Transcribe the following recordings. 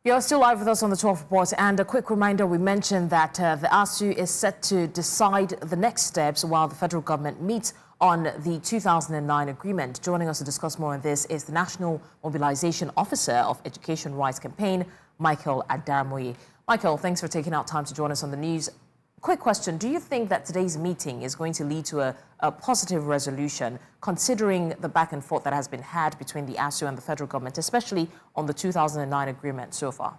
You're still live with us on the 12 Report, and a quick reminder, we mentioned that the ASUU is set to decide the next steps while the federal government meets on the 2009 agreement. Joining us to discuss more on this is the National Mobilization Officer of Education Rights Campaign, Michael Adaramoye. Michael, thanks for taking out time to join us on the news. Quick question, do you think that today's meeting is going to lead to a positive resolution, considering the back and forth that has been had between the ASUU and the federal government, especially on the 2009 agreement so far?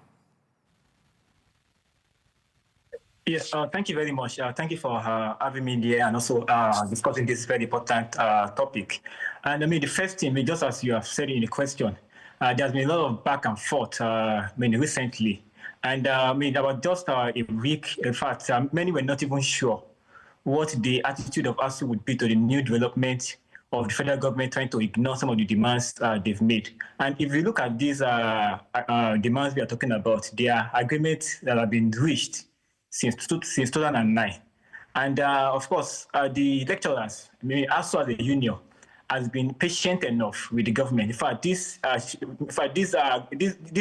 Yes, thank you very much. Thank you for having me here and also discussing this very important topic. And I mean, the first thing, just as you have said in the question, there's been a lot of back and forth recently. And I mean, about just a week, in fact, many were not even sure what the attitude of ASUU would be to the new development of the federal government trying to ignore some of the demands they've made. And if you look at these demands we are talking about, they are agreements that have been reached since 2009. And of course, the lecturers, I mean, ASUU as a union, has been patient enough with the government. In fact, this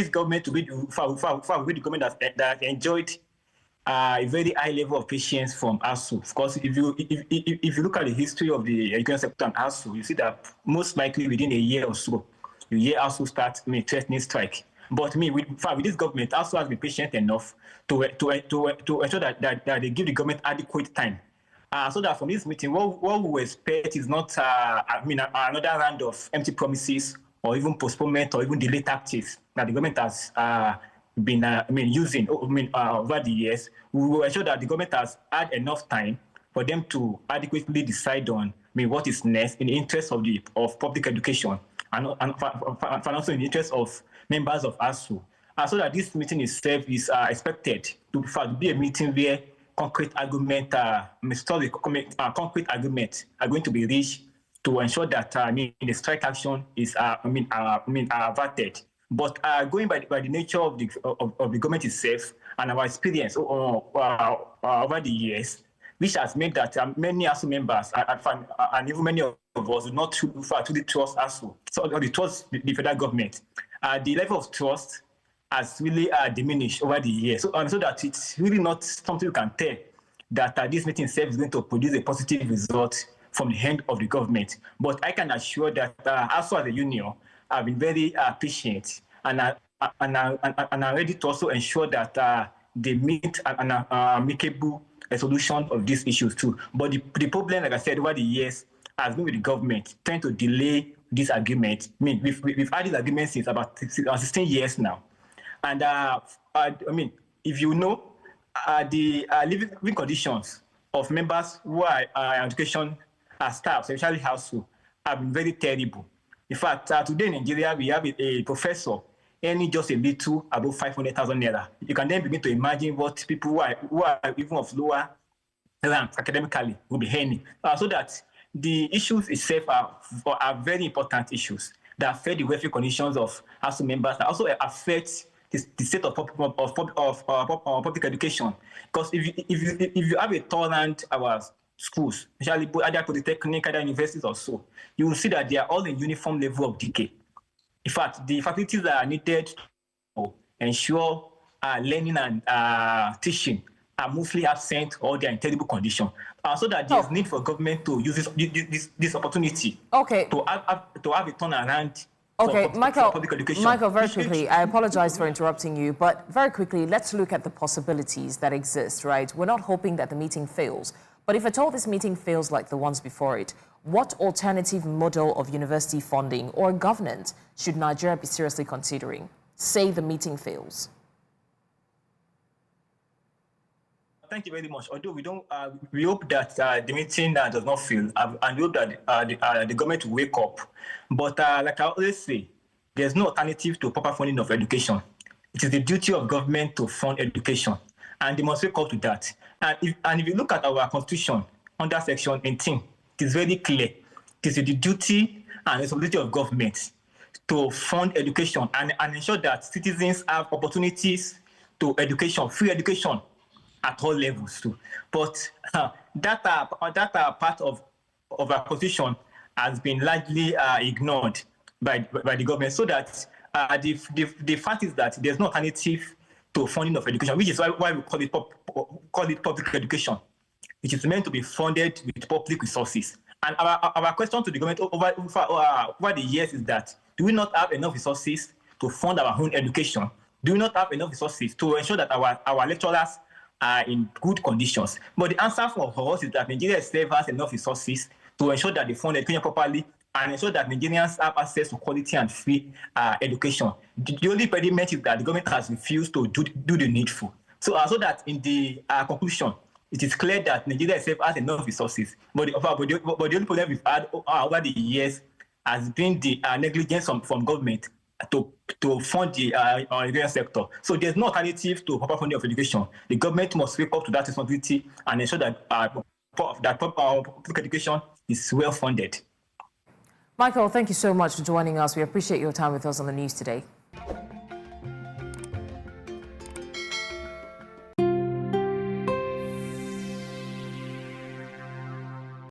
government will be the government that enjoyed a very high level of patience from ASUU. Of course, if you look at the history of the education sector and ASUU, you see that most likely within a year or so, you hear ASUU start threatening strike. But with this government, ASUU has been patient enough to ensure that they give the government adequate time. So that from this meeting, what we expect is not, another round of empty promises or even postponement or even delay tactics that the government has been, using, over the years. We will ensure that the government has had enough time for them to adequately decide on, what is next in the interest of public education and also in the interest of members of ASUU. So that this meeting itself is expected to be a meeting where concrete arguments are going to be reached to ensure that the strike action is averted. But going by the nature of the government itself and our experience over the years, which has made that many ASUU members and even many of us do not truly trust ASUU, so they trust the federal government. The level of trust has really diminished over the years. So that it's really not something you can tell that this meeting itself is going to produce a positive result from the hand of the government. But I can assure that ASUU as a union have been very patient and are ready to also ensure that they meet an amicable solution of these issues too. But the problem, like I said, over the years has been with the government trying to delay this agreement. We've had this agreement since about 16 years now. And if you know, the living conditions of members who are education staff, especially ASUU, have been very terrible. In fact, today in Nigeria, we have a professor earning just a little above 500,000 naira. You can then begin to imagine what people who are even of lower ranks academically will be earning. So that the issues itself are very important issues that affect the welfare conditions of ASUU members, that also affect the state of public education. Because if you have a tolerant our schools, especially either polytechnic, either universities or so, you will see that they are all in uniform level of decay. In fact, the faculties that are needed to ensure learning and teaching are mostly absent or they are in terrible condition. So that there's need for government to use this opportunity to have a turnaround. Okay, Michael, very quickly, I apologize for interrupting you, but very quickly, let's look at the possibilities that exist, right? We're not hoping that the meeting fails, but if at all this meeting fails like the ones before it, what alternative model of university funding or governance should Nigeria be seriously considering? Say the meeting fails. Thank you very much. Although we hope that the meeting does not fail, and we hope that the government will wake up. But like I always say, there's no alternative to proper funding of education. It is the duty of government to fund education, and they must wake up to that. And if you look at our constitution under section 18, it is very clear. It is the duty and responsibility of government to fund education and ensure that citizens have opportunities to education, free education, at all levels too. But that part of our constitution has been largely ignored by the government, so that the fact is that there's no alternative to funding of education, which is why we call it public education. It is meant to be funded with public resources. And our question to the government over the years is that, do we not have enough resources to fund our own education? Do we not have enough resources to ensure that our lecturers are in good conditions? But the answer for us is that Nigeria itself has enough resources to ensure that they fund education properly and ensure that Nigerians have access to quality and free education. The only impediment is that the government has refused to do the needful. So that in the conclusion, it is clear that Nigeria itself has enough resources, but the only problem we've had over the years has been the negligence from government to fund the Nigerian sector. So there's no alternative to proper funding of education. The government must wake up to that responsibility and ensure that public education is well funded. Michael, thank you so much for joining us. We appreciate your time with us on the news today.